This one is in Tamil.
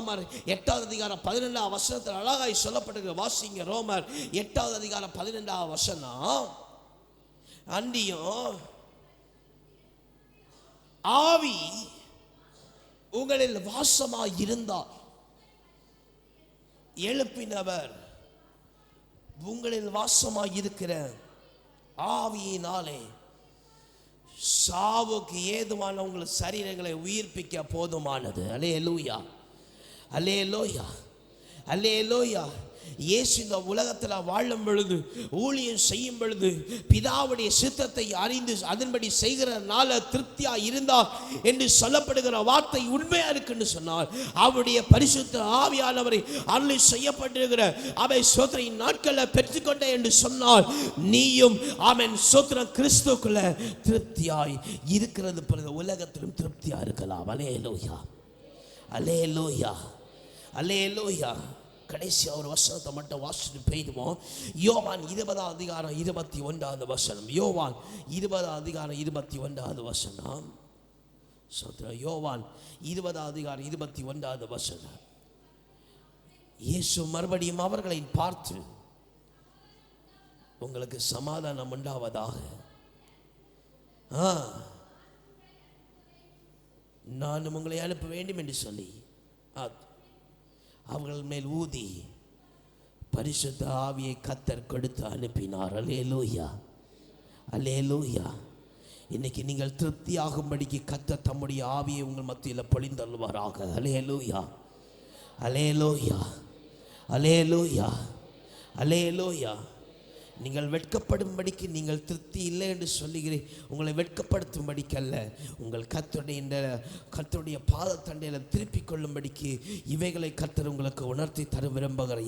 ரோமர் 8வது அதிகாரம் 12வது வசனத்தில் அழகாய் சொல்லப்பட்டிருக்கிற. வாசிங்க ரோமர் 8வது அதிகாரம் 12வது வசனம். அன்றியும் ஆவி உங்களில் வாசமாய் இருந்தால் எழுப்பினவர் உங்களில் வாசமாய் இருக்கிற ஆவியினாலே சாவுக்கு ஏதுவான உங்கள் சரீரங்களை உயிர்ப்பிக்க போதுமானது. அல்லேலூயா, அல்லேலூயா, அல்லேலூயா. இயேசு இந்த உலகத்தில் வாழும் பொழுது, ஊழியம் செய்யும் பொழுது, பிதாவுடைய சித்தத்தை அறிந்து அதன்படி செய்கிறதுனால திருப்தியா இருந்தார் என்று சொல்லப்படுகிற வார்த்தை உண்மையா இருக்குன்னு சொன்னால், அவருடைய பரிசுத்த ஆவியானவரை அருளி செய்யப்பட்டிருக்கிற அவை சோத்திரின் நாட்களில் பெற்றுக்கொண்டே என்று சொன்னால், நீயும் ஆமென் சோத்திரம் கிறிஸ்துக்குள்ள திருப்தியாய் இருக்கிறது போல உலகத்திலும் திருப்தியா இருக்கலாம். அல்லேலூயா, அல்லேலூயா, அல்லேலூயா. கடைசி ஒரு வசனத்தை மட்டும் வாசிட்டு போயிடுவோம். யோவான் 20வது அதிகாரம் 21வது வசனம். யோவான் 20வது அதிகாரம் 21வது வசனம். யோவான் 20வது அதிகாரம் 21வது வசனம். இயேசு மறுபடியும் அவர்களை பார்த்து, உங்களுக்கு சமாதானம் உண்டாவதாக, நான் உங்களை அனுப்ப வேண்டும் என்று சொல்லி அவர்கள் மேல் ஊதி பரிசுத்த ஆவியை கர்த்தர் கொடுத்து அனுப்பினார். அல்லேலூயா, அல்லேலூயா. இன்னைக்கு நீங்கள் திருப்தியாகும்படிக்கு கர்த்தர் தம்முடைய ஆவியை உங்கள் மத்தியில் பொழிந்தருள்வாராக. அல்லேலூயா, அல்லேலூயா, அல்லேலூயா, அல்லேலூயா. நீங்கள் வெட்கப்படும்படிக்கு நீங்கள் திருப்தி இல்லை என்று சொல்லுகிறேன். உங்களை வெட்கப்படுத்தும்படிக்கல்ல, உங்கள் கர்த்தருடைய பாதத்தண்டையில் திருப்பிக் கொள்ளும்படிக்கு இவைகளை கர்த்தர் உங்களுக்கு உணர்த்தி தர விரும்புகிற